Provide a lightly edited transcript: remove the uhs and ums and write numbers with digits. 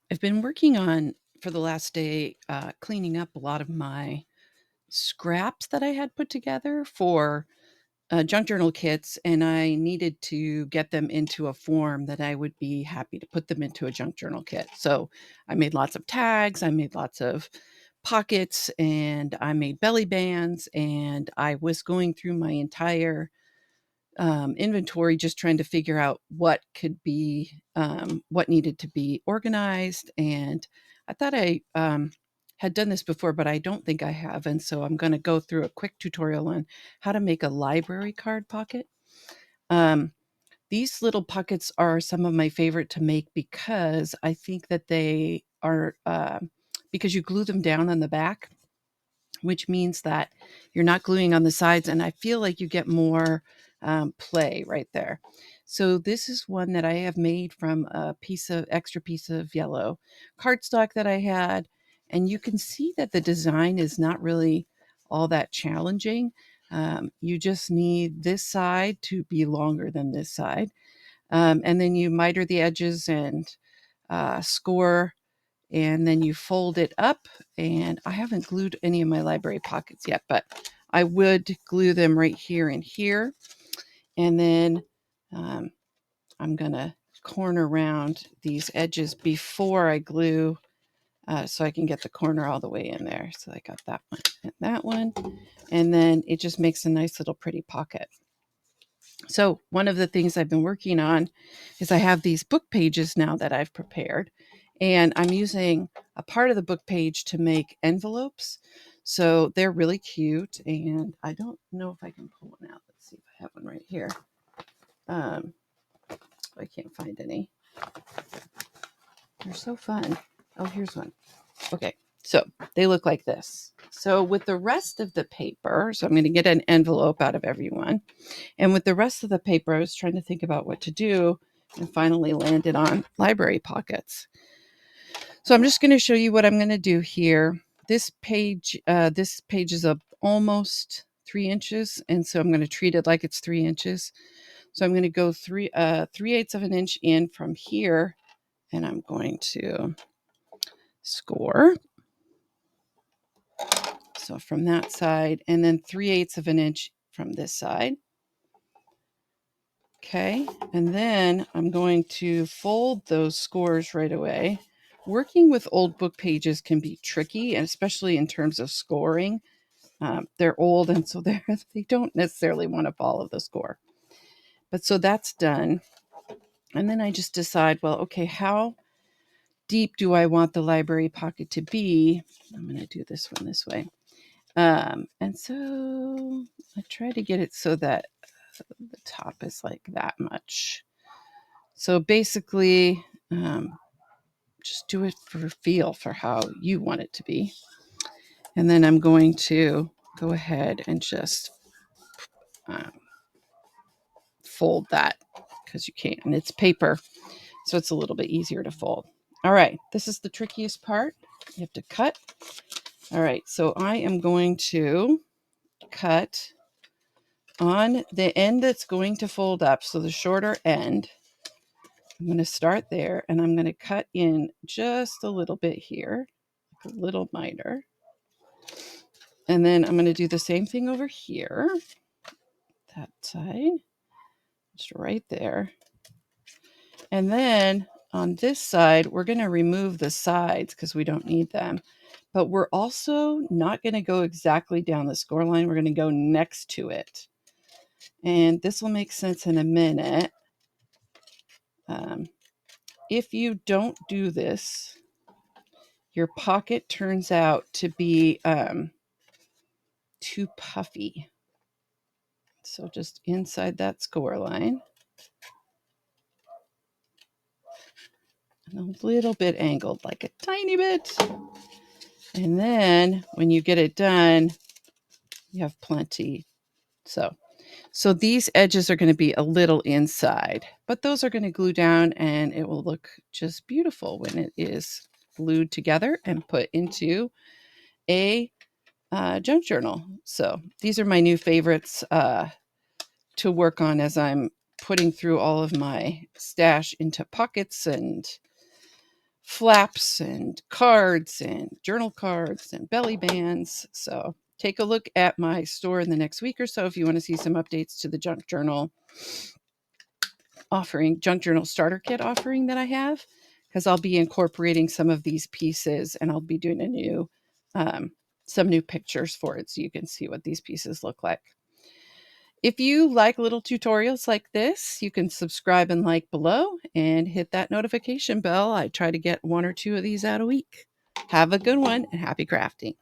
I've been working on for the last day, cleaning up a lot of my scraps that I had put together for junk journal kits, and I needed to get them into a form that I would be happy to put them into a junk journal kit. So I made lots of tags, I made lots of pockets, and I made belly bands, and I was going through my entire inventory, just trying to figure out what could be, what needed to be organized. And I thought I had done this before, but I don't think I have. And so I'm going to go through a quick tutorial on how to make a library card pocket. Um, these little pockets are some of my favorite to make because I think that they are, because you glue them down on the back, which means that you're not gluing on the sides, and I feel like you get more play right there. So this is one that I have made from a extra piece of yellow cardstock that I had, and you can see that the design is not really all that challenging. You just need this side to be longer than this side, and then you miter the edges and score, and then you fold it up. And I haven't glued any of my library pockets yet, but I would glue them right here and here. And then um, I'm going to corner around these edges before I glue, so I can get the corner all the way in there. So I got that one and that one. And then it just makes a nice little pretty pocket. So one of the things I've been working on is I have these book pages now that I've prepared, and I'm using a part of the book page to make envelopes. So they're really cute, and I don't know if I can pull one out. Let's see if I have one right here. Um, I can't find any. They're so fun. Oh, here's one. Okay, so they look like this. So with the rest of the paper, so I'm going to get an envelope out of everyone. And with the rest of the paper, I was trying to think about what to do and finally landed on library pockets. So I'm just going to show you what I'm going to do here. This page is almost 3 inches, and so I'm going to treat it like it's 3 inches. So I'm going to go 3/8 of an inch in from here, and I'm going to score. So from that side, and then 3/8 of an inch from this side. Okay, and then I'm going to fold those scores right away. Working with old book pages can be tricky, and especially in terms of scoring. They're old, and so they don't necessarily want to follow the score. But so that's done. And then I just decide, well, okay, how deep do I want the library pocket to be? I'm going to do this one this way. And so I try to get it so that the top is like that much. So basically, just do it for feel for how you want it to be. And then I'm going to go ahead and just um, fold that, because you can. It's paper, so it's a little bit easier to fold. All right, this is the trickiest part. You have to cut. All right, so I am going to cut on the end that's going to fold up, so the shorter end. I'm going to start there, and I'm going to cut in just a little bit here, like a little miter. And then I'm going to do the same thing over here, that side, just right there. And then on this side, we're going to remove the sides because we don't need them. But we're also not going to go exactly down the score line. We're going to go next to it. And this will make sense in a minute. If you don't do this, your pocket turns out to be too puffy. So just inside that score line. And a little bit angled, like a tiny bit. And then when you get it done, you have plenty. So these edges are going to be a little inside, but those are going to glue down, and it will look just beautiful when it is glued together and put into a junk journal. So these are my new favorites to work on as I'm putting through all of my stash into pockets and flaps and cards and journal cards and belly bands. So take a look at my store in the next week or so if you want to see some updates to the junk journal starter kit offering that I have, because I'll be incorporating some of these pieces and I'll be doing some new pictures for it so you can see what these pieces look like. If you like little tutorials like this, you can subscribe and like below and hit that notification bell. I try to get 1 or 2 of these out a week. Have a good one and happy crafting.